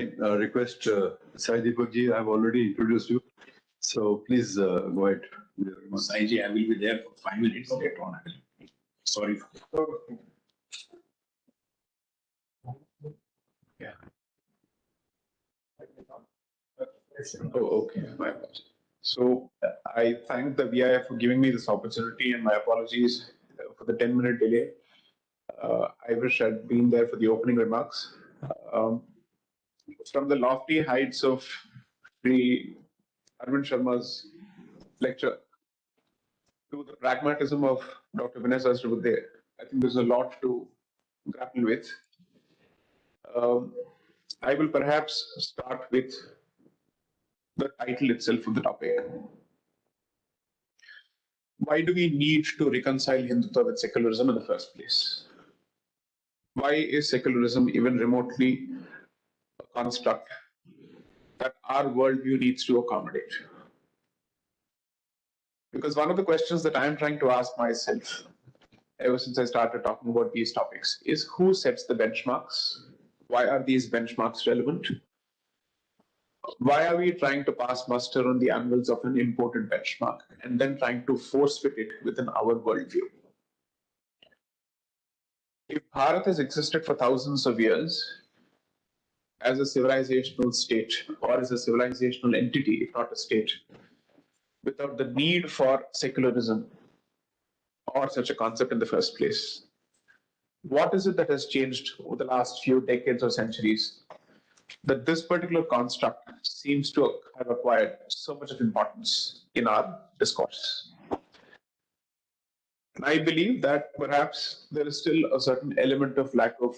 I request Sai Deepak ji? I've already introduced you, so please go ahead. Sai ji, I will be there for 5 minutes later on. Sorry. Yeah. Oh, okay. My apologies. So I thank the VIF for giving me this opportunity, and my apologies for the 10-minute delay. I wish I'd been there for the opening remarks. From the lofty heights of Sri Arvind Sharma's lecture to the pragmatism of Dr. Vinay Sahasrabudhe, I think there's a lot to grapple with. I will perhaps start with the title itself of the topic. Why do we need to reconcile Hindutva with secularism in the first place? Why is secularism even remotely a construct that our worldview needs to accommodate? Because one of the questions that I'm trying to ask myself ever since I started talking about these topics is who sets the benchmarks? Why are these benchmarks relevant? Why are we trying to pass muster on the anvils of an imported benchmark and then trying to force fit it within our worldview? If Bharat has existed for thousands of years as a civilizational state or as a civilizational entity, if not a state, without the need for secularism or such a concept in the first place, what is it that has changed over the last few decades or centuries that this particular construct seems to have acquired so much of importance in our discourse? And I believe that perhaps there is still a certain element of lack of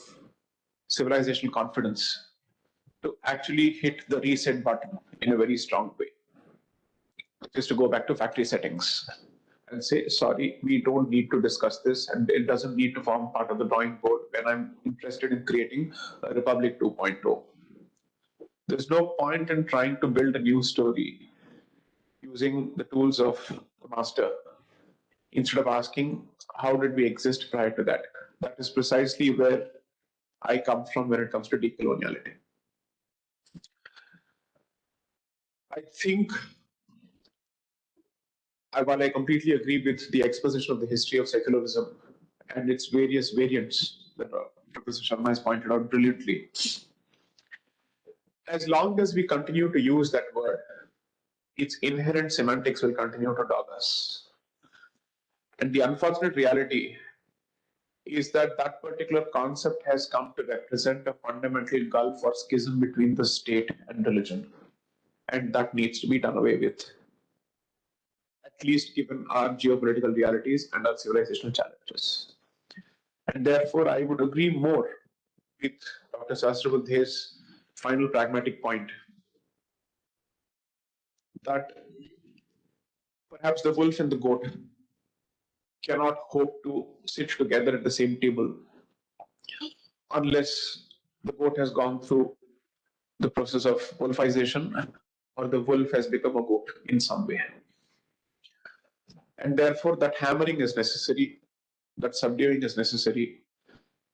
civilizational confidence to actually hit the reset button in a very strong way, which is to go back to factory settings and say, sorry, we don't need to discuss this, and it doesn't need to form part of the drawing board when I'm interested in creating a Republic 2.0. There's no point in trying to build a new story using the tools of the master instead of asking, how did we exist prior to that? That is precisely where I come from when it comes to decoloniality. I think, while I completely agree with the exposition of the history of secularism and its various variants that Professor Sharma has pointed out brilliantly, as long as we continue to use that word, its inherent semantics will continue to dog us. And the unfortunate reality is that that particular concept has come to represent a fundamental gulf or schism between the state and religion. And that needs to be done away with, at least given our geopolitical realities and our civilizational challenges. And therefore, I would agree more with Dr. Sahasrabudhe's final pragmatic point that perhaps the wolf and the goat cannot hope to sit together at the same table unless the goat has gone through the process of wolfization or the wolf has become a goat in some way. And therefore, that hammering is necessary, that subduing is necessary.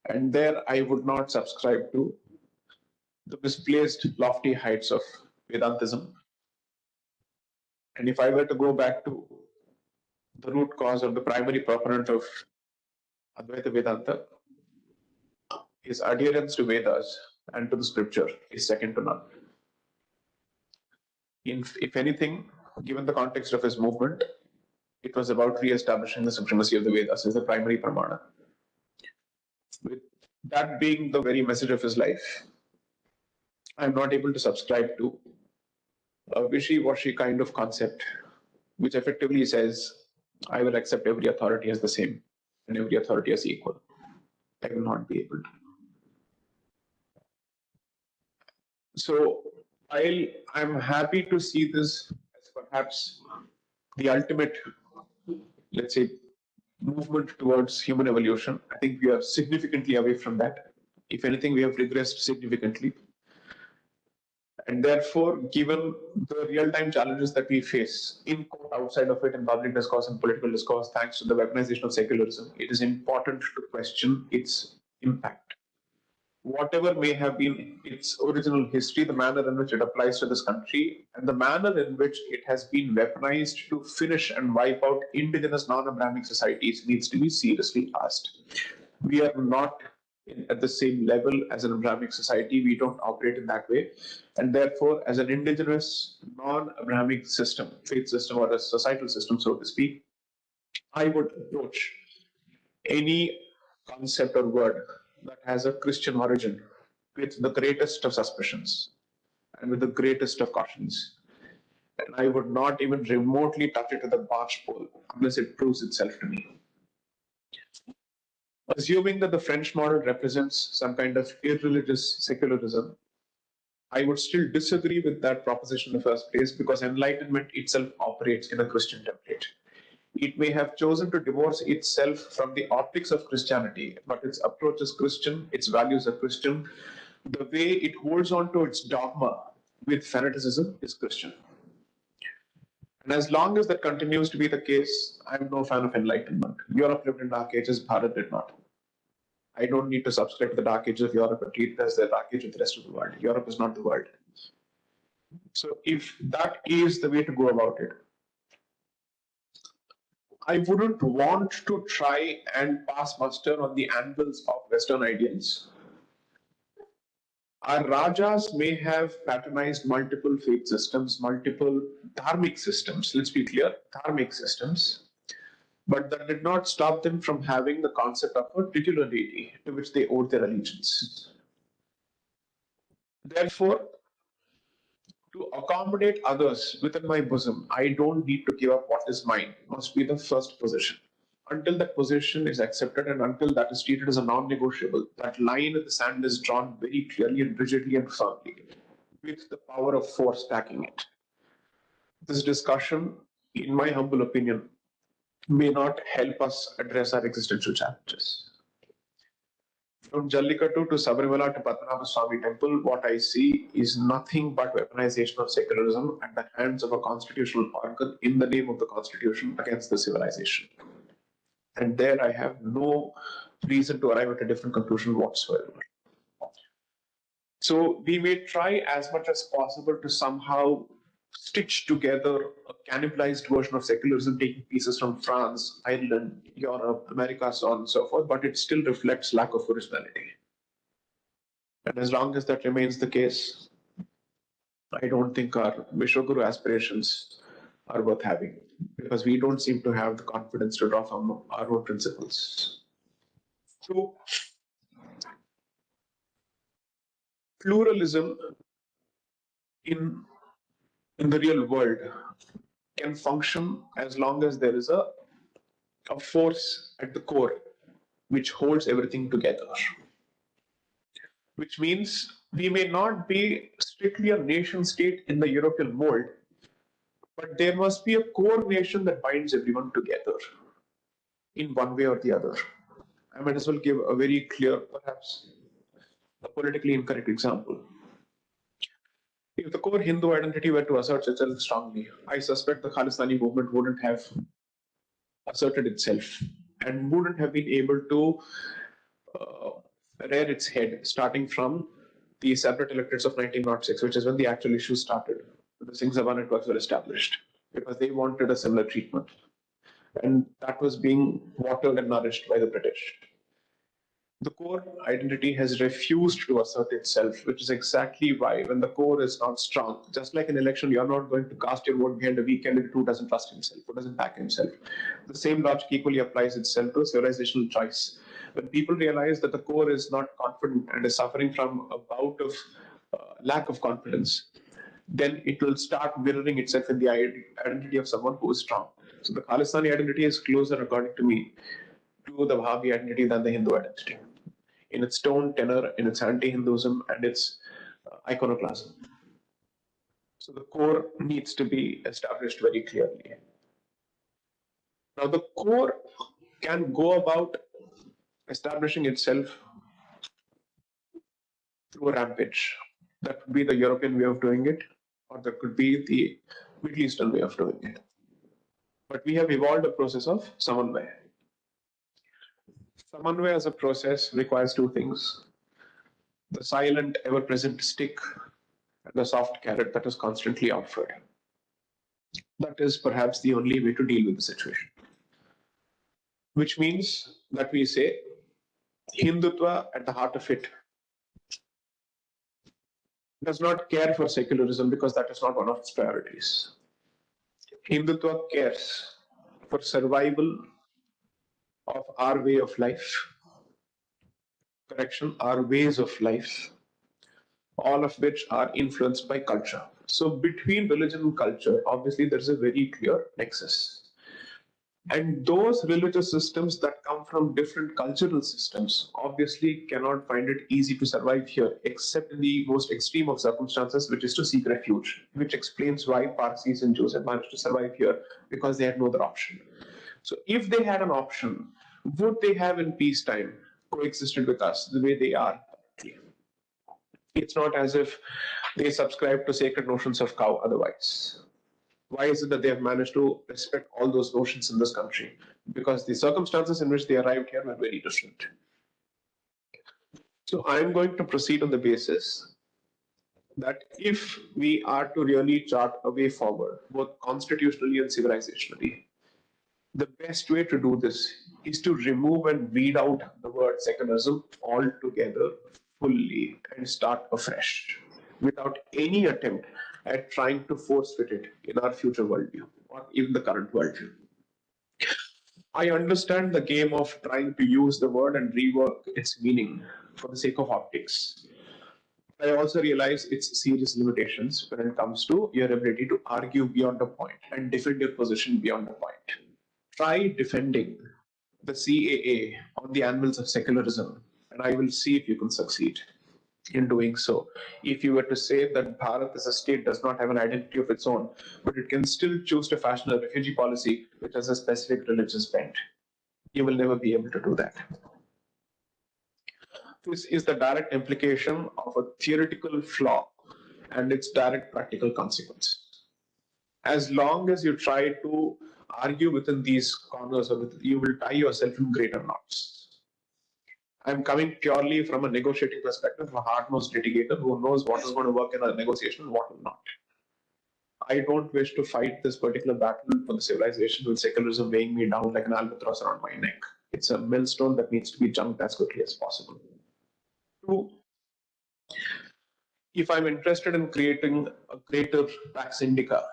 And there I would not subscribe to the misplaced lofty heights of Vedantism. And if I were to go back to the root cause or the primary proponent of Advaita Vedanta, his adherence to Vedas and to the scripture is second to none. If anything, given the context of his movement, it was about re-establishing the supremacy of the Vedas as the primary pramana. With that being the very message of his life, I'm not able to subscribe to a wishy-washy kind of concept, which effectively says, I will accept every authority as the same and every authority as equal. I will not be able to. So while I'm happy to see this as perhaps the ultimate, let's say, movement towards human evolution, I think we are significantly away from that. If anything, we have regressed significantly. And therefore, given the real-time challenges that we face in court, outside of it, in public discourse and political discourse, thanks to the weaponization of secularism, it is important to question its impact. whatever may have been its original history, the manner in which it applies to this country, and the manner in which it has been weaponized to finish and wipe out indigenous non-Abrahamic societies needs to be seriously asked. We are not at the same level as an Abrahamic society. We don't operate in that way. And therefore, as an indigenous non-Abrahamic system, faith system, or a societal system, so to speak, I would approach any concept or word that has a Christian origin with the greatest of suspicions and with the greatest of cautions. And I would not even remotely touch it with a barge pole unless it proves itself to me. Assuming that the French model represents some kind of irreligious secularism, I would still disagree with that proposition in the first place because Enlightenment itself operates in a Christian template. It may have chosen to divorce itself from the optics of Christianity, but its approach is Christian, its values are Christian. The way it holds on to its dogma with fanaticism is Christian. And as long as that continues to be the case, I'm no fan of Enlightenment. Europe lived in dark ages, Bharat did not. I don't need to subscribe to the dark ages of Europe and treat it as the dark age of the rest of the world. Europe is not the world. So if that is the way to go about it, I wouldn't want to try and pass muster on the anvils of Western ideals. Our Rajas may have patronized multiple faith systems, multiple dharmic systems, let's be clear, dharmic systems, but that did not stop them from having the concept of a titular deity to which they owed their allegiance. Therefore, to accommodate others within my bosom, I don't need to give up what is mine, must be the first position. Until that position is accepted and until that is treated as a non-negotiable, that line in the sand is drawn very clearly and rigidly and firmly, with the power of force backing it. This discussion, in my humble opinion, may not help us address our existential challenges. From Jallikattu to Sabarimala to Padmanabha Swami Temple, what I see is nothing but weaponization of secularism at the hands of a constitutional organ in the name of the constitution against the civilization. And there I have no reason to arrive at a different conclusion whatsoever. So we may try as much as possible to somehow stitch together a cannibalized version of secularism, taking pieces from France, Ireland, Europe, America, so on and so forth, but it still reflects lack of originality. And as long as that remains the case, I don't think our Vishwaguru aspirations are worth having because we don't seem to have the confidence to draw from our own principles. So, pluralism in the real world can function as long as there is a force at the core which holds everything together. Which means we may not be strictly a nation state in the European mold, but there must be a core nation that binds everyone together in one way or the other. I might as well give a very clear, perhaps a politically incorrect example. If the core Hindu identity were to assert itself strongly, I suspect the Khalistani movement wouldn't have asserted itself and wouldn't have been able to rear its head starting from the separate electorates of 1906, which is when the actual issue started. The Singh Sabha networks were established because they wanted a similar treatment. And that was being watered and nourished by the British. The core identity has refused to assert itself, which is exactly why when the core is not strong, just like an election, you're not going to cast your vote behind a weak candidate who doesn't trust himself, who doesn't back himself. The same logic equally applies itself to civilizational choice. When people realize that the core is not confident and is suffering from a bout of lack of confidence, then it will start mirroring itself in the identity of someone who is strong. So the Khalistani identity is closer, according to me, to the Wahhabi identity than the Hindu identity, in its tone, tenor, in its anti-Hinduism, and its iconoclasm. So the core needs to be established very clearly. Now the core can go about establishing itself through a rampage. That could be the European way of doing it, or that could be the Middle Eastern way of doing it. But we have evolved a process of Samanvaya. Samanvaya as a process requires two things. the silent, ever-present stick, and the soft carrot that is constantly offered. That is perhaps the only way to deal with the situation. Which means that we say Hindutva at the heart of it does not care for secularism because that is not one of its priorities. Hindutva cares for survival of our way of life, our ways of life, all of which are influenced by culture. So between religion and culture, obviously there is a very clear nexus. And those religious systems that come from different cultural systems obviously cannot find it easy to survive here, except in the most extreme of circumstances, which is to seek refuge, which explains why Parsis and Jews have managed to survive here, because they had no other option. So if they had an option, would they have in peacetime coexisted with us the way they are? It's not as if they subscribe to sacred notions of cow otherwise. Why is it that they have managed to respect all those notions in this country? Because the circumstances in which they arrived here were very different. So I'm going to proceed on the basis that if we are to really chart a way forward, both constitutionally and civilizationally, the best way to do this is to remove and weed out the word secularism altogether, fully, and start afresh, without any attempt at trying to force fit it in our future worldview or even the current worldview. I understand the game of trying to use the word and rework its meaning for the sake of optics. I also realize its serious limitations when it comes to your ability to argue beyond a point and defend your position beyond a point. Try defending the CAA on the anvils of secularism, and I will see if you can succeed in doing so. If you were to say that Bharat as a state does not have an identity of its own, but it can still choose to fashion a refugee policy which has a specific religious bent, you will never be able to do that. This is the direct implication of a theoretical flaw and its direct practical consequence. As long as you try to argue within these corners, you will tie yourself in greater knots. I'm coming purely from a negotiating perspective, a hard-nosed litigator who knows what is going to work in a negotiation and what will not. I don't wish to fight this particular battle for the civilization with secularism weighing me down like an albatross around my neck. It's a millstone that needs to be jumped as quickly as possible. Two, if I'm interested in creating a greater Pax Indica,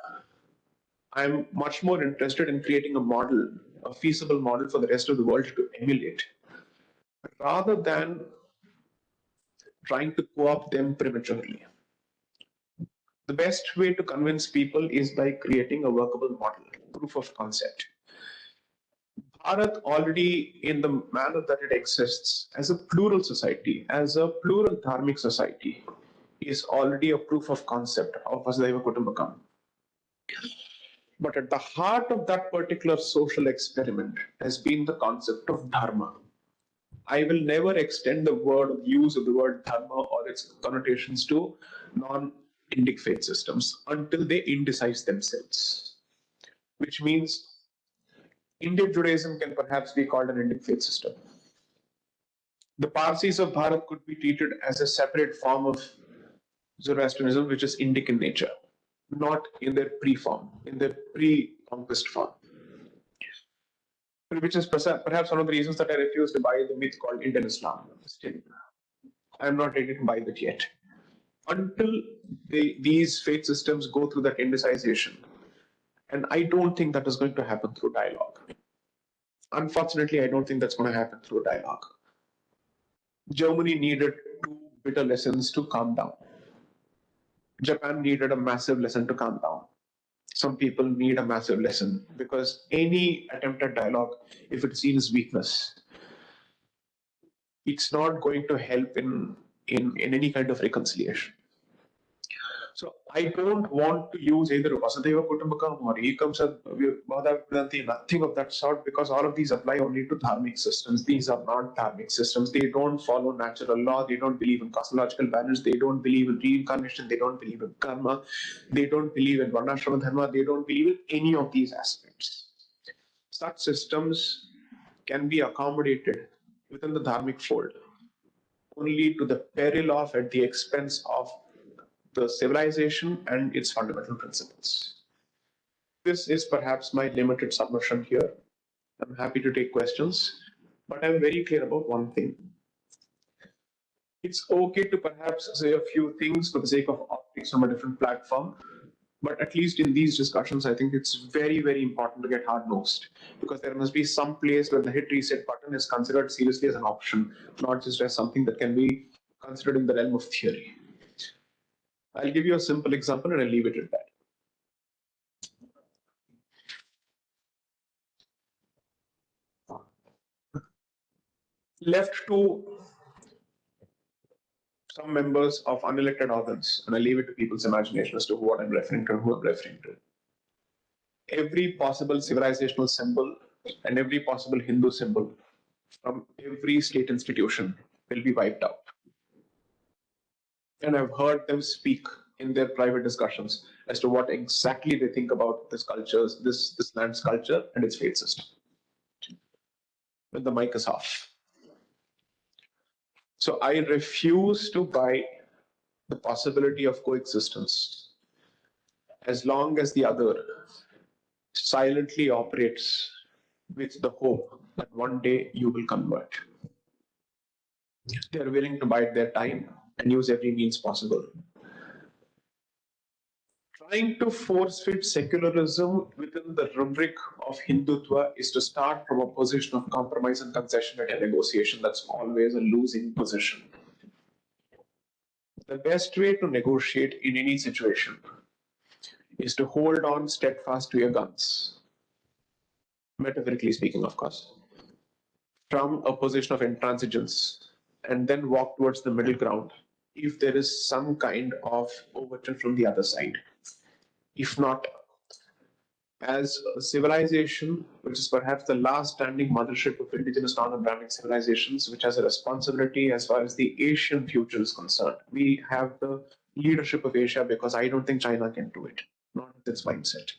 I'm much more interested in creating a model, a feasible model for the rest of the world to emulate, rather than trying to co-opt them prematurely. The best way to convince people is by creating a workable model, proof of concept. Bharat already, in the manner that it exists, as a plural society, as a plural dharmic society, is already a proof of concept of Vasudhaiva Kutumbakam. But at the heart of that particular social experiment has been the concept of dharma. I will never extend the use of the word dharma or its connotations to non-Indic faith systems until they indicize themselves. Which means Indian Judaism can perhaps be called an Indic faith system. The Parsis of Bharat could be treated as a separate form of Zoroastrianism, which is Indic in nature, not in their pre-form, in their pre-conquest form. Which is perhaps one of the reasons that I refuse to buy the myth called Indian Islam. Still, I'm not ready to buy that yet. Until these faith systems go through that indicization, and I don't think that is going to happen through dialogue. Unfortunately, I don't think that's going to happen through dialogue. Germany needed 2 bitter lessons to calm down. Japan needed a massive lesson to calm down. Some people need a massive lesson, because any attempt at dialogue, if it's seen as weakness, it's not going to help in any kind of reconciliation. So I don't want to use either Vasudhaiva Kutumbakam or Ekam Sadbhadanti, nothing of that sort, because all of these apply only to dharmic systems. These are not dharmic systems. They don't follow natural law. They don't believe in cosmological balance. They don't believe in reincarnation. They don't believe in karma. They don't believe in Varnashrama Dharma. They don't believe in any of these aspects. Such systems can be accommodated within the dharmic fold only to the peril of, at the expense of, the civilization and its fundamental principles. This is perhaps my limited submission here. I'm happy to take questions, but I'm very clear about one thing. It's okay to perhaps say a few things for the sake of optics from a different platform, but at least in these discussions, I think it's very, very important to get hard-nosed, because there must be some place where the hit reset button is considered seriously as an option, not just as something that can be considered in the realm of theory. I'll give you a simple example and I'll leave it at that. Left to some members of unelected organs, and I leave it to people's imagination as to what I'm referring to and who I'm referring to. Every possible civilizational symbol and every possible Hindu symbol from every state institution will be wiped out. And I've heard them speak in their private discussions as to what exactly they think about this culture's, this land's culture and its faith system. When the mic is off. So I refuse to buy the possibility of coexistence as long as the other silently operates with the hope that one day you will convert. They are willing to bide their time and use every means possible. Trying to force fit secularism within the rubric of Hindutva is to start from a position of compromise and concession and negotiation. That's always a losing position. The best way to negotiate in any situation is to hold on steadfast to your guns, metaphorically speaking, of course, from a position of intransigence, and then walk towards the middle ground if there is some kind of overture from the other side. If not, as a civilization, which is perhaps the last standing mothership of indigenous non-Abrahamic civilizations, which has a responsibility as far as the Asian future is concerned. We have the leadership of Asia because I don't think China can do it, not with its mindset,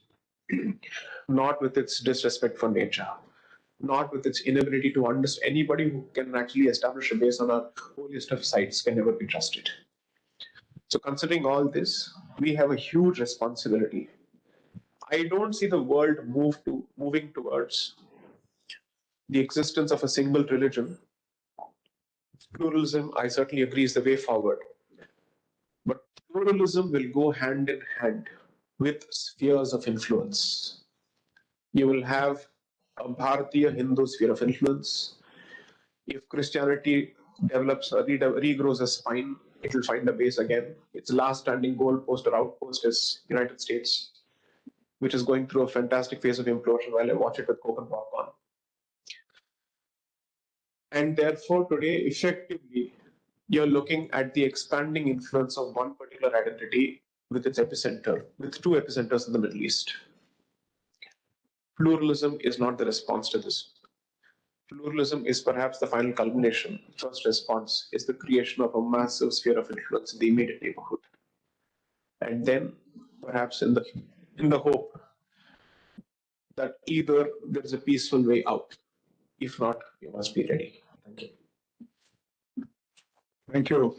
not with its disrespect for nature, not with its inability to understand. Anybody who can actually establish a base on our holiest of sites can never be trusted. So considering all this, we have a huge responsibility. I don't see the world moving towards the existence of a single religion. Pluralism, I certainly agree, is the way forward. But pluralism will go hand in hand with spheres of influence. You will have a Bharatiya Hindu sphere of influence. If Christianity develops, regrows a spine, it will find a base again. Its last standing goalpost or outpost is United States, which is going through a fantastic phase of implosion while I watch it with Coke and popcorn. And therefore, today, effectively, you're looking at the expanding influence of one particular identity with its epicenter, with two epicenters in the Middle East. Pluralism is not the response to this. Pluralism is perhaps the final culmination. First response is the creation of a massive sphere of influence in the immediate neighborhood. And then, perhaps in the hope that either there is a peaceful way out. If not, you must be ready. Thank you. Thank you.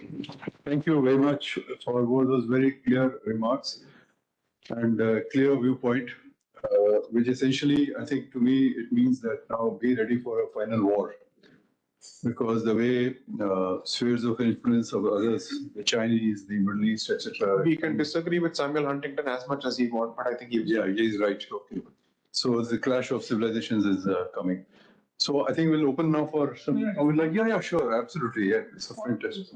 Thank you very much for all those very clear remarks and clear viewpoint, which essentially, I think to me, it means that now be ready for a final war. Because the way spheres of influence of others, the Chinese, the Middle East, etc. We can disagree with Samuel Huntington as much as he wants, but I think he's right. Okay. So the clash of civilizations is coming. So I think we'll open now for some. Yeah. I would like, yeah, sure, absolutely, yeah. It's a fantastic.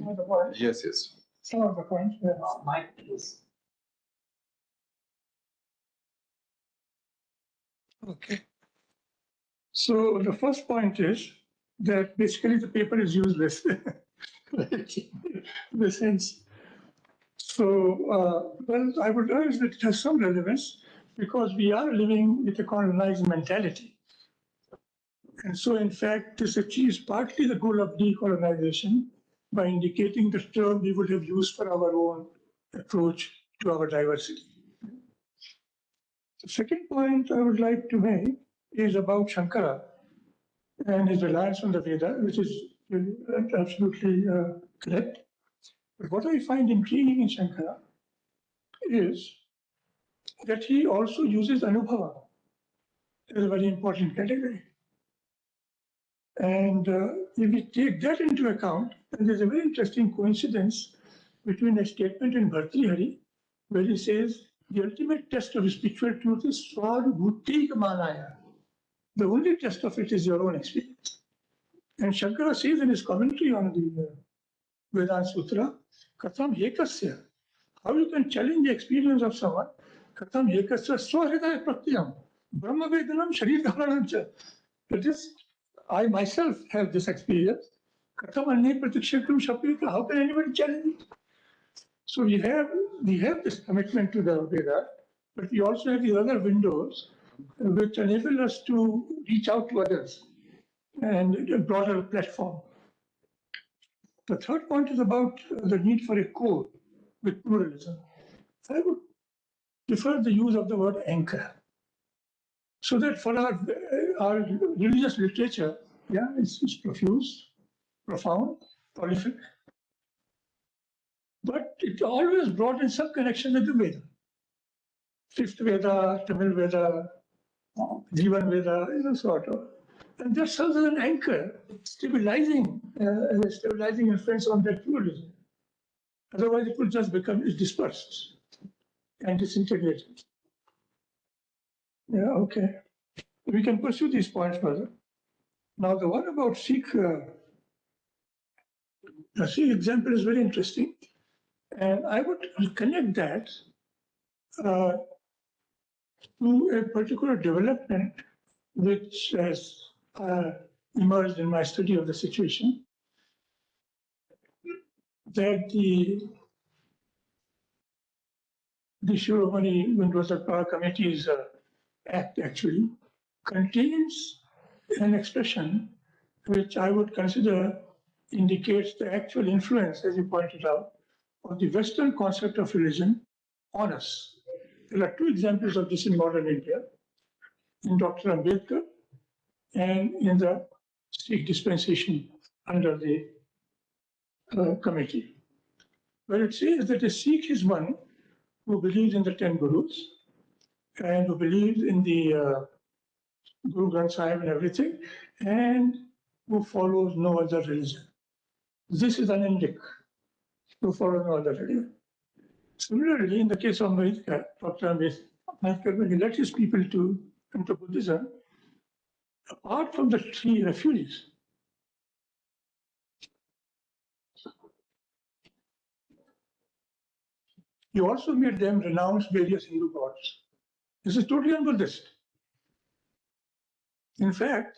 Yes. Some of the points. Mike, please. Okay. So the first point is that basically the paper is useless. Right? In the sense. So, well, I would urge that it has some relevance because we are living with a colonized mentality. And so, in fact, this achieves partly the goal of decolonization by indicating the term we would have used for our own approach to our diversity. The second point I would like to make is about Shankara and his reliance on the Veda, which is absolutely correct? But what I find intriguing in Shankara is that he also uses Anubhava as a very important category. And if we take that into account, then there's a very interesting coincidence between a statement in Bhartrihari where he says, the ultimate test of spiritual truth is Swadhuti Manaya. The only test of it is your own experience. And Shankara says in his commentary on the Vedanta Sutra, Katham Ekasya, how you can challenge the experience of someone, Katham Ekasya Swahridaya Pratyam, Brahma Vedanam Sharir Dharanam Cha. That is, I myself have this experience. Katham Anne Pratikshatam Shapita, how can anybody challenge it? So we have this commitment to the Veda, but we also have these other windows which enable us to reach out to others and a broader platform. The third point is about the need for a core with pluralism. I would prefer the use of the word anchor. So that for our religious literature, yeah, it's profuse, profound, prolific, but it always brought in some connection with the Veda. Fifth Veda, Tamil Veda, Jivan Veda, sort of. And that serves as an anchor, stabilizing, as a stabilizing influence on that pluralism. Otherwise, it will just become dispersed and disintegrated. Yeah, okay. We can pursue these points further. Now, the one about Sikh, the Sikh example is very interesting. And I would connect that to a particular development which has emerged in my study of the situation, that the Shiromani Gurdwara Committee's Act actually contains an expression which I would consider indicates the actual influence, as you pointed out, of the Western concept of religion on us. There are two examples of this in modern India, in Dr. Ambedkar and in the Sikh dispensation under the committee, where it says that a Sikh is one who believes in the 10 Gurus and who believes in the Guru Granth Sahib and everything, and who follows no other religion. This is an Indic who follows no other religion. Similarly, in the case of Ambedkar, Dr. Ambedkar, when he led his people into Buddhism, apart from the 3 refugees, he also made them renounce various Hindu gods. This is totally un-Buddhist. In fact,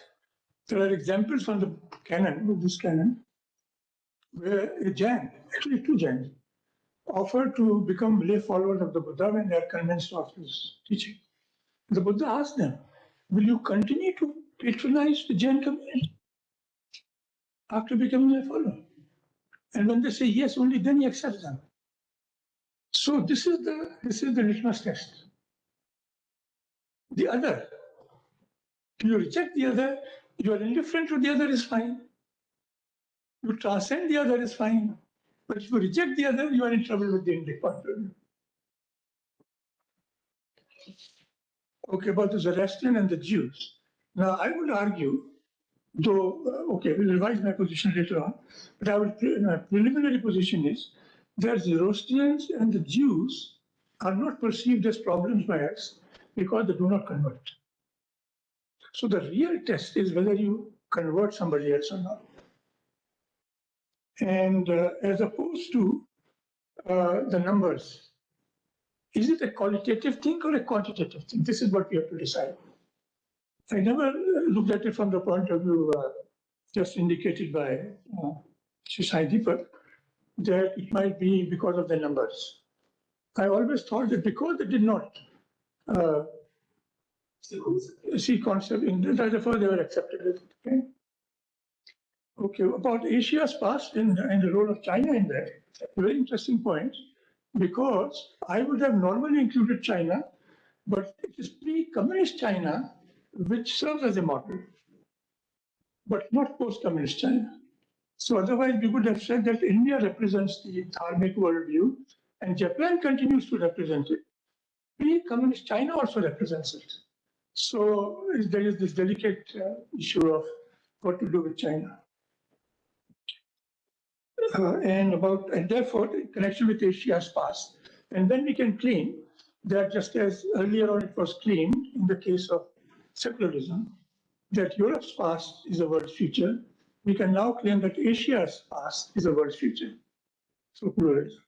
there are examples from the canon, Buddhist canon, where a Jain, actually 2 Jains, offered to become lay followers of the Buddha when they are convinced of his teaching. The Buddha asked them, will you continue to patronize the Jain community after becoming a follower? And when they say yes, only then he accepts them. So this is the litmus test. The other, you reject the other, you are indifferent to the other is fine. You transcend the other is fine. But if you reject the other, you are in trouble with the Indic point of view. Okay, about the Zoroastrian and the Jews. Now, I would argue, though, okay, we'll revise my position later on, but my preliminary position is that Zoroastrians and the Jews are not perceived as problems by us because they do not convert. So the real test is whether you convert somebody else or not. And as opposed to the numbers, is it a qualitative thing or a quantitative thing? This is what we have to decide. I never looked at it from the point of view just indicated by Sai Deepak, that it might be because of the numbers. I always thought that because they did not see concept in it, therefore they were accepted. Okay, about Asia's past and the role of China in that, a very interesting point, because I would have normally included China, but it is pre-communist China which serves as a model, but not post-communist China. So otherwise, we would have said that India represents the Dharmic worldview and Japan continues to represent it. Communist China also represents it. So there is this delicate issue of what to do with China. And therefore, in connection with Asia's past. And then we can claim that just as earlier on it was claimed in the case of secularism, that Europe's past is the world's future, we can now claim that Asia's past is the world's future. So pluralism.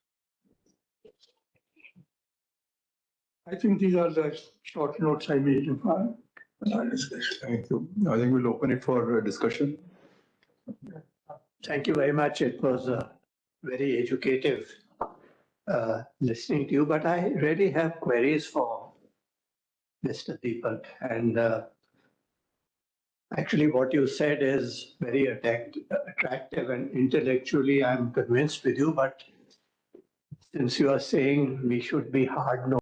I think these are the short notes I made in our discussion. Thank you. I think we'll open it for discussion. Thank you very much. It was very educative listening to you, but I really have queries for Mr. Deepak. And actually what you said is very attractive and intellectually I'm convinced with you, but since you are saying we should be hard-nosed,